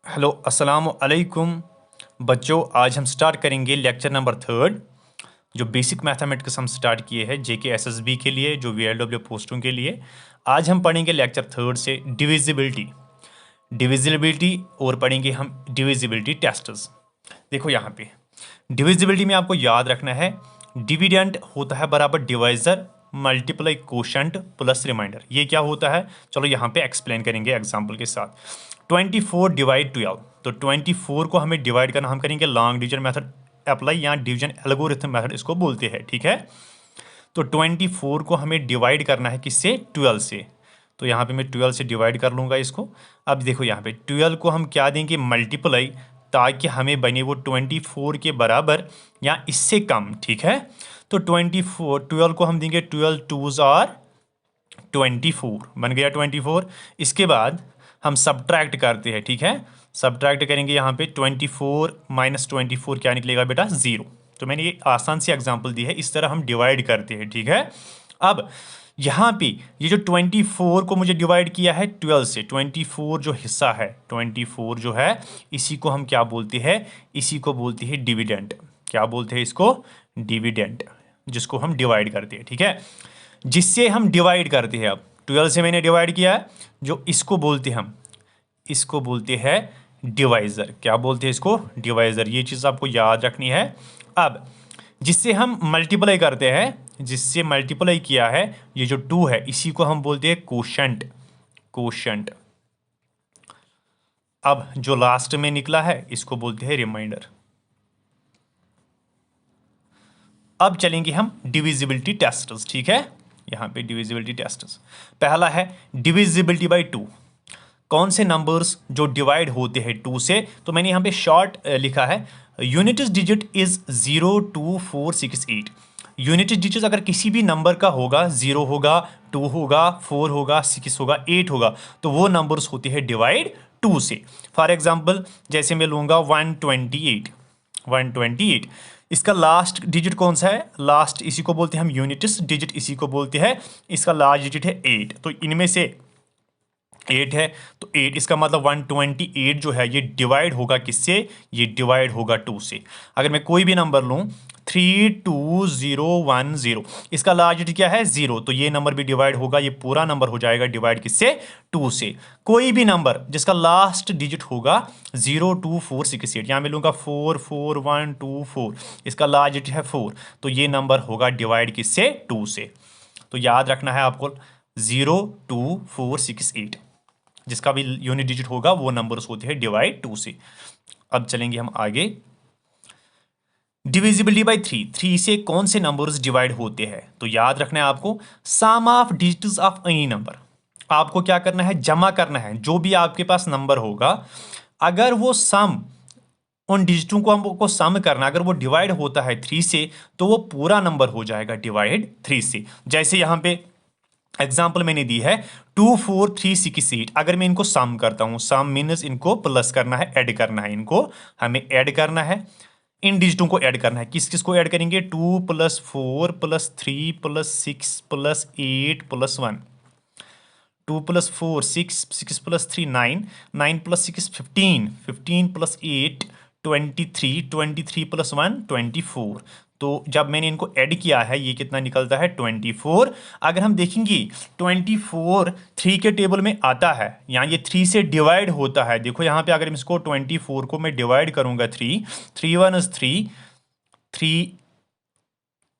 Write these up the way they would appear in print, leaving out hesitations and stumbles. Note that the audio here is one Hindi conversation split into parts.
हेलो अस्सलाम अलैकुम बच्चों। आज हम स्टार्ट करेंगे लेक्चर नंबर 3 जो बेसिक मैथमेटिक्स हम स्टार्ट किए हैं जेके एसएसबी के लिए, जो वीएलडब्ल्यू पोस्टों के लिए। आज हम पढ़ेंगे लेक्चर 3 से डिविजिबिलिटी और पढ़ेंगे हम डिविजिबिलिटी टेस्ट्स। देखो यहाँ पे डिविजिबिलिटी में आपको याद रखना है डिविडेंड होता है बराबर divisor multiply quotient plus remainder. ये क्या होता है चलो यहाँ पे एक्सप्लेन करेंगे एग्जांपल के साथ। 24 डिवाइड 12, तो 24 को हमें डिवाइड करना हम करेंगे लॉन्ग डिवीजन मेथड अप्लाई या डिवीजन एल्गोरिथम मेथड इसको बोलते हैं, ठीक है। तो 24 को हमें डिवाइड करना है किससे, 12 से। तो यहाँ पे मैं 12 से डिवाइड कर लूँगा इसको। अब देखो यहाँ पे 12 को हम क्या देंगे, मल्टीप्लाई, ताकि हमें बने वो 24 के बराबर या इससे कम, ठीक है। तो 12 को हम देंगे 12 2s आर 24, बन गया 24। इसके बाद हम सब्ट्रैक्ट करते हैं, ठीक है। सब्ट्रैक्ट करेंगे यहाँ पे 24 माइनस 24 क्या निकलेगा बेटा, 0। तो मैंने ये आसान सी एग्जांपल दी है, इस तरह हम डिवाइड करते हैं, ठीक है। अब यहाँ पे ये जो 24 को मुझे डिवाइड किया है 12 से, 24 जो हिस्सा है 24 जो है इसी को हम क्या बोलते हैं, इसी को बोलते हैं डिविडेंड। क्या बोलते हैं इसको, डिविडेंड, जिसको हम डिवाइड करते हैं, ठीक है। जिससे हम डिवाइड करते हैं, अब 12 से मैंने डिवाइड किया है, जो इसको बोलते हैं हम, इसको बोलते हैं डिवाइजर। क्या बोलते हैं इसको, डिवाइजर। ये चीज़ आपको याद रखनी है। अब जिससे हम मल्टीप्लाई करते हैं, जिससे मल्टीप्लाई किया है ये जो 2 है इसी को हम बोलते हैं कोशंट, कोशंट। अब जो लास्ट में निकला है इसको बोलते हैं रिमाइंडर। अब चलेंगे हम डिविजिबिलिटी टेस्ट्स, ठीक है। यहाँ पे डिविजिबिलिटी टेस्ट्स पहला है डिविजिबिलिटी बाय 2। कौन से नंबर्स जो डिवाइड होते हैं 2 से, तो मैंने यहाँ पे शॉर्ट लिखा है unit digit is 0 2 4 6 8। Unit digit अगर किसी भी नंबर का होगा, 0 होगा, 2 होगा, 4 होगा, 6 होगा, 8 होगा, तो वो नंबर्स होते हैं डिवाइड 2 से। फॉर एग्जाम्पल जैसे मैं लूँगा 128, इसका लास्ट डिजिट कौन सा है, लास्ट इसी को बोलते हैं हम यूनिट्स डिजिट, इसी को बोलते हैं, इसका लास्ट डिजिट है 8। तो इनमें से 8 है, तो 8 इसका मतलब 128 जो है ये डिवाइड होगा किससे, ये डिवाइड होगा 2 से। अगर मैं कोई भी नंबर लूँ 32010, इसका लास्ट डिजिट क्या है, 0, तो ये नंबर भी डिवाइड होगा, ये पूरा नंबर हो जाएगा डिवाइड किससे, 2 से। कोई भी नंबर जिसका लास्ट डिजिट होगा 0 2 4 6 8, यहाँ मैं लूँगा 4 4 1 2 4, इसका लास्ट डिजिट है 4, तो ये नंबर होगा डिवाइड किससे, 2 से। तो याद रखना है आपको 0 2 4 6 8, जिसका भी यूनिट डिजिट होगा वो नंबर्स होते हैं डिवाइड 2 से। अब चलेंगे हम आगे, डिविजिबिलिटी बाय 3 से कौन से नंबर्स डिवाइड होते हैं, तो याद रखना है आपको sum of digits of any number. आपको क्या करना है, जमा करना है जो भी आपके पास नंबर होगा, अगर वो सम, उन डिजिटों को हमको सम करना, अगर वो डिवाइड होता है 3 से तो वो पूरा नंबर हो जाएगा डिवाइड 3 से। जैसे यहाँ पे एग्जाम्पल मैंने दी है 2 4 3 6 8, अगर मैं इनको सम करता हूं, सम मीन्स इनको प्लस करना है, ऐड करना है, इनको हमें ऐड करना है, इन डिजिटों को ऐड करना है। किस किस को ऐड करेंगे, 2 + 4 + 3 + 6 + 8 + 1, 2 + 4 6, 6 + 3 9, 9 + 6 15, 15 + 8 23, 23 + 1 24। तो जब मैंने इनको ऐड किया है ये कितना निकलता है, 24। अगर हम देखेंगे 24 3 के टेबल में आता है, यहाँ ये 3 से डिवाइड होता है। देखो यहाँ पे अगर इसको 24 को मैं डिवाइड करूंगा 3 1 is 3 3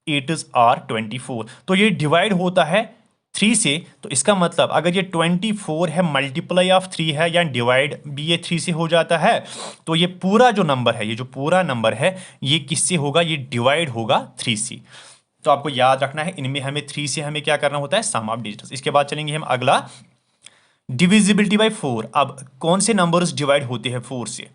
8 are 24, तो ये डिवाइड होता है 3 से। तो इसका मतलब अगर ये 24 है मल्टीप्लाई ऑफ 3 है या डिवाइड भी ये 3 से हो जाता है, तो ये पूरा जो नंबर है, ये जो पूरा नंबर है ये किससे होगा, ये डिवाइड होगा 3 से। तो आपको याद रखना है इनमें हमें 3 से हमें क्या करना होता है, सम ऑफ डिजिट्स। इसके बाद चलेंगे हम अगला डिविजिबिलिटी बाय 4। अब कौन से नंबर्स डिवाइड होते हैं 4 से,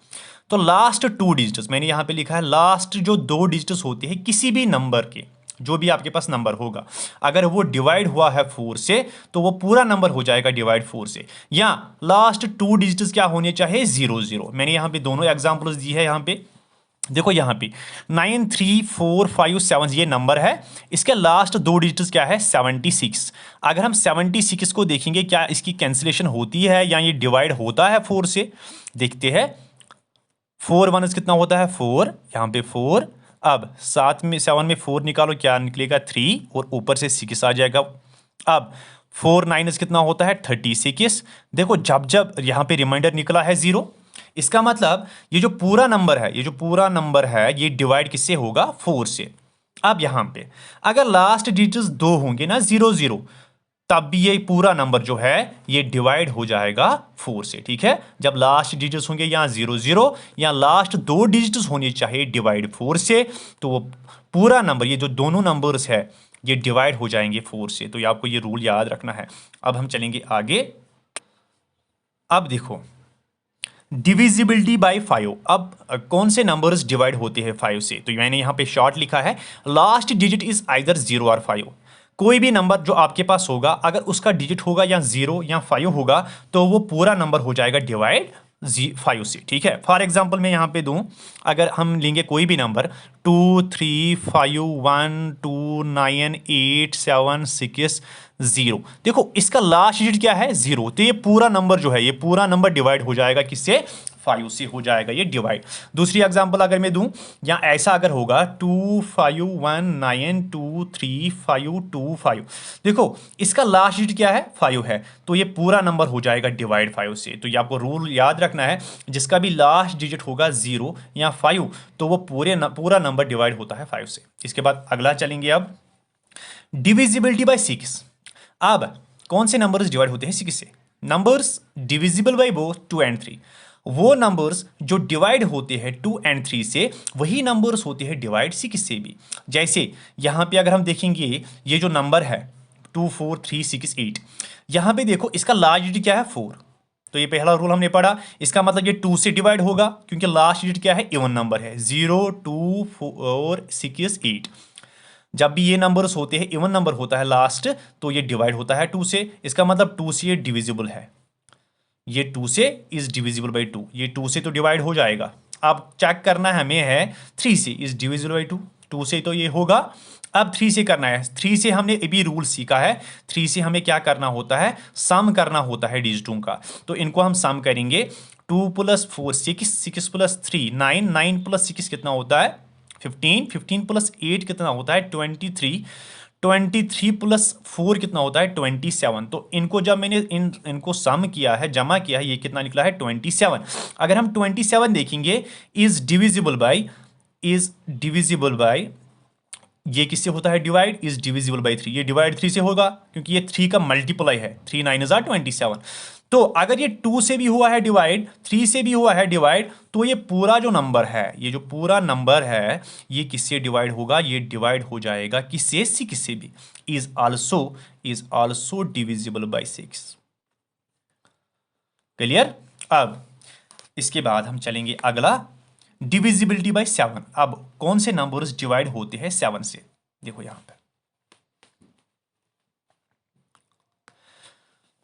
तो लास्ट 2 डिजिट्स, मैंने यहाँ पे लिखा है लास्ट जो 2 डिजिट्स होते हैं किसी भी नंबर के, जो भी आपके पास नंबर होगा, अगर वो डिवाइड हुआ है 4 से तो वो पूरा नंबर हो जाएगा डिवाइड 4 से। या लास्ट 2 डिजिट्स क्या होने चाहिए, 0 0। मैंने यहाँ पे दोनों एग्जांपल्स दी है यहाँ पे देखो यहाँ पे 9 3 4 5 7 ये नंबर है, इसके लास्ट दो डिजिट्स क्या है 76। अगर हम 76 को देखेंगे क्या इसकी कैंसिलेशन होती है या ये डिवाइड होता है 4 से, देखते हैं। 4 1 कितना होता है 4, यहाँ पे 4। अब 7 में 4 निकालो, क्या निकलेगा 3 और ऊपर से 6 आ जाएगा। अब 4 9 कितना होता है 36। देखो जब जब यहाँ पे रिमाइंडर निकला है 0, इसका मतलब ये जो पूरा नंबर है, ये जो पूरा नंबर है ये डिवाइड किससे होगा 4 से। अब यहाँ पे अगर लास्ट डिजिट्स 2 होंगे ना 0 0, तब भी ये पूरा नंबर जो है ये डिवाइड हो जाएगा 4 से। ठीक है, जब लास्ट डिजिट्स होंगे यहाँ 0 0 या लास्ट दो डिजिट्स होने चाहिए डिवाइड 4 से, तो वो पूरा नंबर ये जो दोनों नंबर्स है ये डिवाइड हो जाएंगे 4 से। तो ये आपको ये रूल याद रखना है। अब हम चलेंगे आगे। अब देखो डिविजिबिलिटी बाय 5। अब कौन से नंबर्स डिवाइड होते हैं 5 से, तो मैंने यहाँ पे शॉर्ट लिखा है लास्ट डिजिट इज आइदर 0 और 5। कोई भी नंबर जो आपके पास होगा अगर उसका डिजिट होगा या 0 या 5 होगा तो वो पूरा नंबर हो जाएगा डिवाइड 5 से। ठीक है, फॉर एग्जांपल मैं यहाँ पे दूं, अगर हम लेंगे कोई भी नंबर 2 3 5 1 2 9 8 7 6 0, देखो इसका लास्ट डिजिट क्या है 0, तो ये पूरा नंबर जो है ये पूरा नंबर डिवाइड हो जाएगा किससे 5 से हो जाएगा ये डिवाइड। दूसरी एग्जांपल अगर मैं दूं, या ऐसा अगर होगा 2 5 1 9 2 3 5 2 5, देखो इसका लास्ट डिजिट क्या है 5 है, तो ये पूरा नंबर हो जाएगा डिवाइड 5 से। तो ये आपको रूल याद रखना है, जिसका भी लास्ट डिजिट होगा 0 या 5 तो वो पूरा नंबर डिवाइड होता है 5 से। इसके बाद अगला चलेंगे अब डिविजिबिलिटी बाय 6। अब कौन से नंबर्स डिवाइड होते हैं 6 से? Numbers divisible by both 2 and 3। वो नंबर्स जो डिवाइड होते हैं 2 एंड 3 से वही नंबर्स होते हैं डिवाइड 6 से भी। जैसे यहाँ पे अगर हम देखेंगे ये जो नंबर है 2 4 3 6 8, यहाँ पे देखो इसका लास्ट डिजिट क्या है 4, तो ये पहला रूल हमने पढ़ा। इसका मतलब ये 2 से डिवाइड होगा क्योंकि लास्ट डिजिट क्या है इवन नंबर है, 0 2 4 6 8। जब भी ये नंबर्स होते हैं इवन नंबर होता है लास्ट, तो ये डिवाइड होता है 2 से। इसका मतलब 2 से ये डिविजिबल है, ये 2 से इज डिविजिबल बाई 2, ये 2 से तो डिवाइड हो जाएगा। अब चेक करना हमें है 3 से इज डिविजिबल बाई 2, 2 से तो ये होगा। अब 3 से करना है, 3 से हमने अभी रूल सीखा है, 3 से हमें क्या करना होता है सम करना होता है डिजिटों का। तो इनको हम सम करेंगे, 2 + 4 6, 6 + 3 9, 9 + 6 कितना होता है 15, 15 + 8 कितना होता है 23, 23 + 4 कितना होता है 27। तो इनको जब मैंने इनको सम किया है, जमा किया है, ये कितना निकला है 27। अगर हम 27 देखेंगे इज डिविजिबल बाय ये किससे होता है डिवाइड इज डिविजिबल बाय 3, ये डिवाइड 3 से होगा क्योंकि ये 3 का मल्टीप्लाई है, 3 9 = 27। तो अगर ये 2 से भी हुआ है डिवाइड, 3 से भी हुआ है डिवाइड, तो ये पूरा जो नंबर है, ये जो पूरा नंबर है ये किससे डिवाइड होगा, ये डिवाइड हो जाएगा किससे 6 से भी, is also divisible by 6। Clear. अब इसके बाद हम चलेंगे अगला डिविजिबिलिटी बाय 7। अब कौन से नंबर्स डिवाइड होते हैं 7 से, देखो यहां पे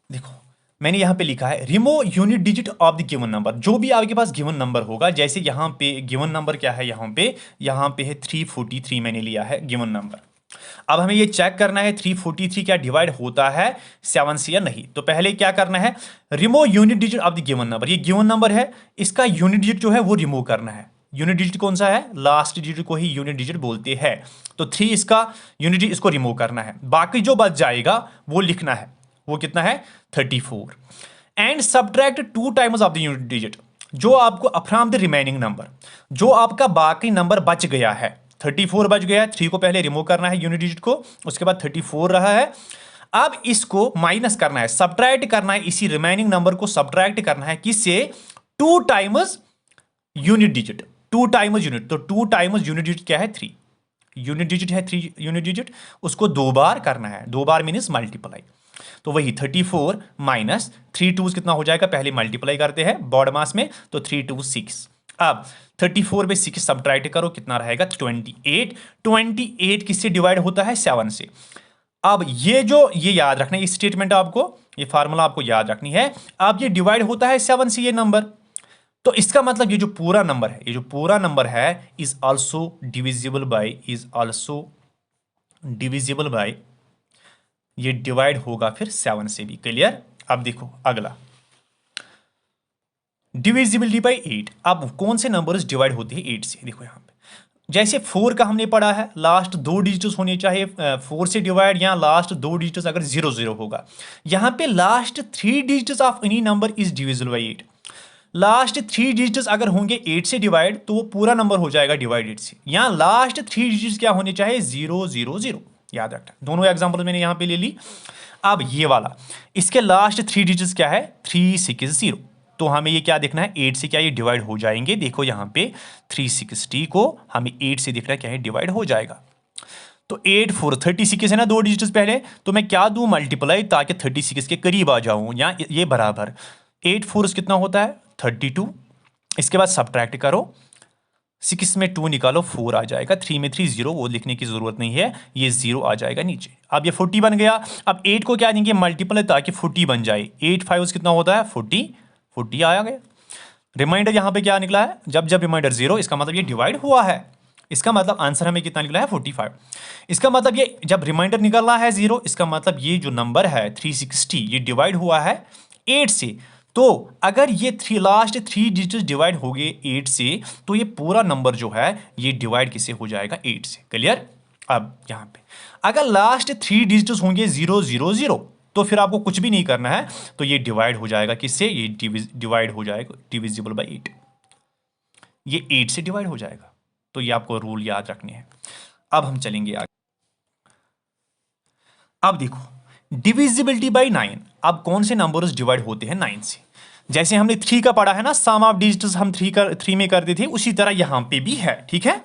देखो मैंने यहां पे लिखा है remove unit digit of the given number. जो भी आपके पास गिवन नंबर होगा, जैसे यहां पे गिवन नंबर क्या है, यहां पे है 343 मैंने लिया है गिवन नंबर। अब हमें ये चेक करना है 343 क्या डिवाइड होता है 7 से या नहीं। तो पहले क्या करना है, remove unit digit of the given number. ये गिवन नंबर है, इसका यूनिट डिजिट जो है वो रिमूव करना है। यूनिट डिजिट कौन सा है, लास्ट डिजिट को ही यूनिट डिजिट बोलते हैं। तो 3 इसका यूनिट डिजिट, इसको रिमूव करना है। बाकी जो बच जाएगा वो लिखना है, वो कितना है 34। And subtract 2 times of the unit digit, जो आपको फ्रॉम द रिमेनिंग नंबर, जो आपका बाकी नंबर बच गया है 34 बच गया है, 3 को पहले रिमूव करना है यूनिट डिजिट को, उसके बाद 34 रहा है। अब इसको माइनस करना है, सब्ट्रैक्ट करना है, इसी रिमेनिंग नंबर को सब्ट्रैक्ट करना है किससे 2 times unit digit, 2 times unit. तो 2 टाइम्स यूनिट डिजिट क्या है 3, यूनिट डिजिट है 3 यूनिट डिजिट, उसको 2 बार करना है, 2 बार मीन्स मल्टीप्लाई। तो वही 34 माइनस 3 2 कितना हो जाएगा, पहले मल्टीप्लाई करते हैं बॉड मास में, तो 3 2 6। अब 34 में 6 सब्ट्रैक्ट करो, कितना रहेगा 28। 28 किससे डिवाइड होता है 7 से। अब ये याद रखना है, ये स्टेटमेंट आपको, ये फार्मूला आपको याद रखनी है। अब ये डिवाइड होता है 7 से ये नंबर, तो इसका मतलब ये जो पूरा नंबर है, ये जो पूरा नंबर है इज ऑल्सो डिविजिबल बाय, ये डिवाइड होगा फिर 7 से भी। क्लियर? अब देखो अगला, डिविजिबिलिटी बाय 8। अब कौन से नंबर्स डिवाइड होते हैं 8 से? देखो यहां पे जैसे 4 का हमने पढ़ा है, लास्ट 2 डिजिट्स होने चाहिए 4 से डिवाइड, या लास्ट 2 डिजिट्स अगर 0 होगा। यहां पे last 3 digits of any number is divisible by 8। Last 3 digits अगर होंगे 8 से डिवाइड तो वो पूरा नंबर हो जाएगा डिवाइड 8 से। यहाँ लास्ट 3 डिजिट्स क्या होने चाहिए? 0 याद रखना। दोनों एग्जाम्पल मैंने यहाँ पे ले ली। अब ये वाला, इसके लास्ट 3 डिजिट्स क्या है? 360। तो हमें ये क्या देखना है? 8 से क्या ये डिवाइड हो जाएंगे? देखो यहाँ पे 360 को हमें 8 से देखना क्या है? डिवाइड हो जाएगा। तो 8 4 36 है ना, 2 डिजिट्स पहले, तो मैं क्या दूं? मल्टीप्लाई, ताकि 36 के करीब आ जाऊं, या ये बराबर 8 4 कितना होता है? 32। इसके बाद सब्ट्रैक्ट करो, 6 में 2 निकालो, 4 आ जाएगा। 3 में 3 0, वो लिखने की जरूरत नहीं है, ये 0 आ जाएगा नीचे। अब ये 40 बन गया। अब 8 को क्या देंगे? मल्टीप्लाई, ताकि 40 बन जाए। 8 5 कितना होता है? 40 आया गया। रिमाइंडर यहाँ पे क्या निकला है? जब जब रिमाइंडर 0, इसका मतलब ये डिवाइड हुआ है। इसका मतलब आंसर हमें कितना निकला है? 45। इसका मतलब ये जब रिमाइंडर निकल रहा है 0, इसका मतलब ये जो नंबर है 360 ये डिवाइड हुआ है 8 से। तो अगर ये लास्ट 3 डिजिट डिवाइड हो गए 8 से, तो ये पूरा नंबर जो है ये डिवाइड किससे हो जाएगा? 8 से। क्लियर? अब यहां पे अगर लास्ट 3 डिजिट होंगे 0 तो फिर आपको कुछ भी नहीं करना है, तो ये डिवाइड हो जाएगा किससे? ये डिवाइड हो जाएगा डिविजिबल बाय 8। ये 8 से डिवाइड हो जाएगा। तो ये आपको रूल याद रखने हैं। अब हम चलेंगे आगे। अब देखो डिविजिबिलिटी बाय 9। अब कौन से नंबर्स डिवाइड होते हैं 9 से? जैसे हमने 3 का पढ़ा है ना, सम ऑफ डिजिट्स हम 3 में करते थे, उसी तरह यहां पे भी है। ठीक है?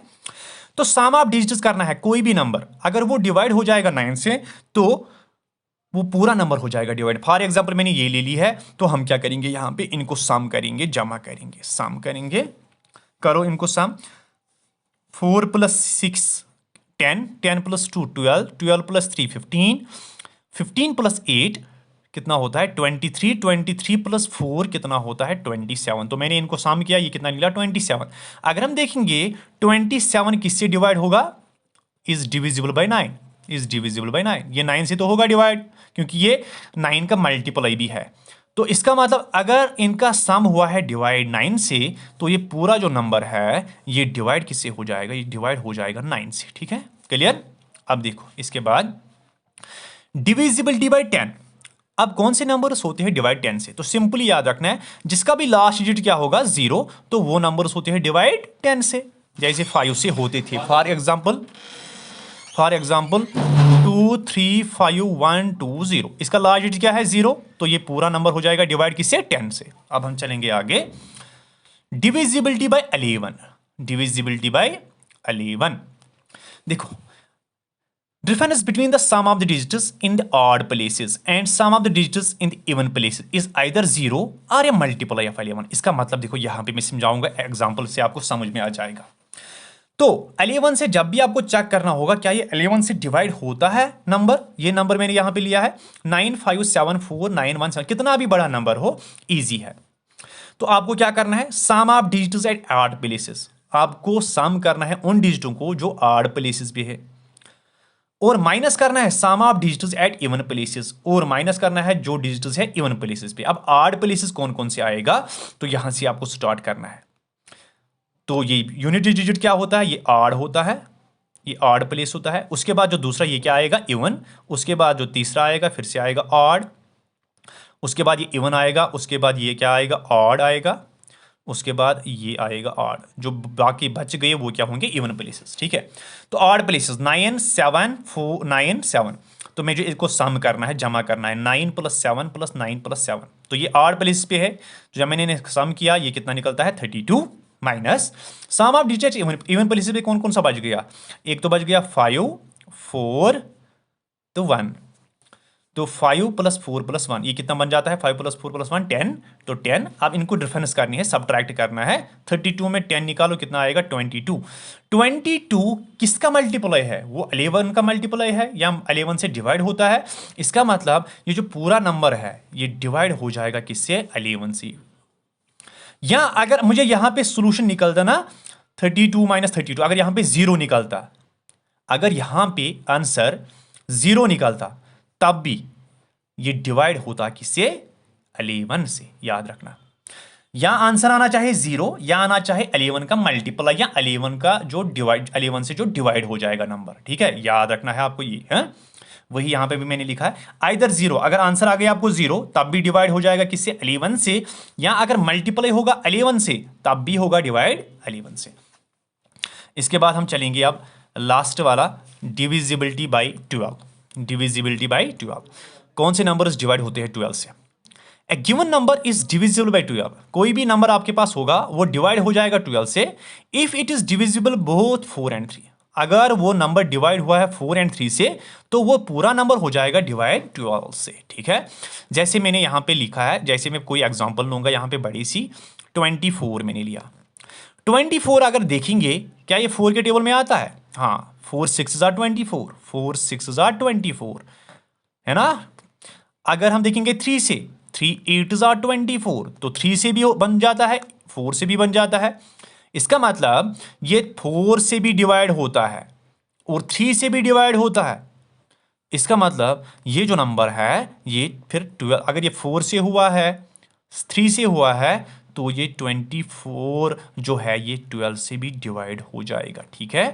तो सम ऑफ डिजिट्स करना है, कोई भी नंबर अगर वो डिवाइड हो जाएगा 9 से, तो वो पूरा नंबर हो जाएगा डिवाइड। फॉर एग्जाम्पल मैंने ये ले ली है, तो हम क्या करेंगे? यहां पे इनको सम करेंगे, जमा करेंगे, सम करेंगे। करो इनको सम। 4 + 6 10, 10 + 2 12, 12 + 3 15, 15 + 8 कितना होता है? 23, 23 + 4 कितना होता है? 27। तो मैंने इनको सम किया, ये कितना निकला? 27। अगर हम देखेंगे 27 किससे डिवाइड होगा? Is divisible by 9, is divisible by 9। ये 9 से तो होगा डिवाइड, क्योंकि ये 9 का मल्टीप्लाई भी है। तो इसका मतलब अगर इनका सम हुआ है डिवाइड 9 से, तो ये पूरा जो नंबर है ये डिवाइड किससे हो जाएगा? ये डिवाइड हो जाएगा 9 से। ठीक है? क्लियर? अब देखो इसके बाद डिविजिबिलिटी बाय 10। अब कौन से नंबर्स होते हैं डिवाइड 10 से? तो सिंपली याद रखना है, जिसका भी लास्ट डिजिट क्या होगा? 0, तो वो नंबर्स होते हैं डिवाइड 10 से। जैसे 5 से होते थे। फॉर एग्जाम्पल 2 3 5 1 2 0, इसका लास्ट डिजिट क्या है? 0, तो ये पूरा नंबर हो जाएगा डिवाइड किससे? 10 से। अब हम चलेंगे आगे। Divisibility bye 11। Divisibility bye 11। देखो difference between the sum of the digits in the odd places and sum of the digits in the even places is either 0 or a multiply of 11। इसका मतलब देखो यहां पे मैं समझाऊंगा, एग्जांपल से आपको समझ में आ जाएगा। तो 11 से जब भी आपको चेक करना होगा क्या ये 11 से डिवाइड होता है नंबर। ये नंबर मैंने यहां पे लिया है 9574917, कितना भी बड़ा नंबर हो, इजी है। तो आपको क्या करना है? Sum of digits at odd places. आपको सम करना है उन डिजिटों को जो ऑड प्लेसेस पे है, और माइनस करना है sum of digits at even places, और माइनस करना है जो डिजिट्स है इवन प्लेसेस पे। अब ऑड प्लेसेस कौन कौन से आएगा, तो यहां से आपको स्टार्ट करना है। तो ये यूनिट डिजिट क्या होता है? ये ऑड होता है, ये ऑड प्लेस होता है। उसके बाद जो दूसरा ये क्या आएगा? इवन। उसके बाद जो तीसरा आएगा फिर से आएगा ऑड। उसके बाद ये इवन आएगा। उसके बाद ये क्या आएगा? ऑड आएगा। उसके बाद ये आएगा ऑड। जो बाकी बच गए वो क्या होंगे? Even places. ठीक है? तो ऑड प्लेसेस 9 7 4 9 7। तो मुझे इसको सम करना है, जमा करना है। 9 + 7 + 9 + 7, तो ये ऑड प्लेस पे है। तो जब मैंने सम किया ये कितना निकलता है? 32 minus sum of digits even places पे कौन कौन सा बच गया? एक तो बच गया 5 4 तो 1। तो 5 + 4 + 1 ये कितना बन जाता है? 5 + 4 + 1 10। तो 10। अब इनको डिफरेंस करनी है, सब्ट्रैक्ट करना है। 32 में 10 निकालो, कितना आएगा? 22। 22 किसका मल्टीप्लाई है? वो 11 का मल्टीप्लाई है, या 11 से डिवाइड होता है। इसका मतलब ये जो पूरा नंबर है ये डिवाइड हो जाएगा किससे? 11 से। या अगर मुझे यहां पे सोल्यूशन निकलता ना 32 माइनस 32, अगर यहां पे 0 निकलता, अगर यहां पे आंसर 0 निकलता, तब भी ये डिवाइड होता किससे? 11 से। याद रखना, या आंसर आना चाहे 0 या आना चाहे 11 का मल्टीप्लाई या 11 का जो डिवाइड, 11 से जो डिवाइड हो जाएगा नंबर। ठीक है, याद रखना है आपको ये है। वही यहां पे भी मैंने लिखा है, आइदर 0, अगर आंसर आ गया आपको 0 तब भी डिवाइड हो जाएगा किससे? 11 से, या अगर मल्टीप्लाई होगा 11 से तब भी होगा डिवाइड 11 से। इसके बाद हम चलेंगे अब लास्ट वाला, डिविजिबिलिटी बाई 12। डिविजिबिलिटी बाई 12, कौन से नंबर्स डिवाइड होते हैं 12 से? A given number is divisible by 12, कोई भी नंबर आपके पास होगा वो डिवाइड हो जाएगा 12 से, if it is divisible both 4 and 3। अगर वो नंबर डिवाइड हुआ है 4 एंड 3 से तो वो पूरा नंबर हो जाएगा डिवाइड 12 से। ठीक है, जैसे मैंने यहां पे लिखा है, जैसे मैं कोई एग्जांपल लूंगा यहां पे बड़ी सी 24 मैंने लिया। 24 अगर देखेंगे, क्या ये 4 के टेबल में आता है? हाँ, 4 6 24, 4 6 24, है ना। अगर हम देखेंगे 3 से, 3 8 24, तो 3 से भी बन जाता है, 4 से भी बन जाता है। इसका मतलब ये 4 से भी डिवाइड होता है और 3 से भी डिवाइड होता है। इसका मतलब ये जो नंबर है ये फिर 12, अगर ये 4 से हुआ है, 3 से हुआ है, तो ये 24 जो है ये 12 से भी डिवाइड हो जाएगा। ठीक है,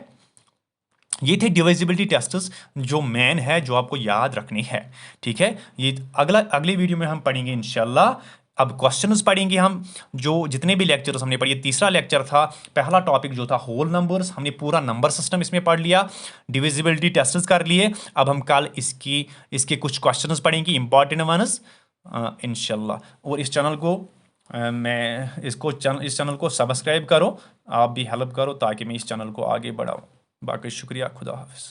ये थे डिविजिबिलिटी टेस्ट्स जो मेन है, जो आपको याद रखनी है। ठीक है, ये अगले वीडियो में हम पढ़ेंगे इंशाल्लाह। अब क्वेश्चंस पढ़ेंगे हम, जो जितने भी लेक्चर्स हमने पढ़े, तीसरा लेक्चर था। पहला टॉपिक जो था होल नंबर्स, हमने पूरा नंबर सिस्टम इसमें पढ़ लिया, डिविजिबिलिटी टेस्ट्स कर लिए। अब हम कल इसके कुछ क्वेश्चंस पढ़ेंगे, इंपॉर्टेंट वंस इंशाल्लाह। और इस चैनल को इस चैनल को सब्सक्राइब करो, आप भी हेल्प करो ताकि मैं इस चैनल को आगे बढ़ाऊँ। बाकी शुक्रिया, खुदा हाफिज़।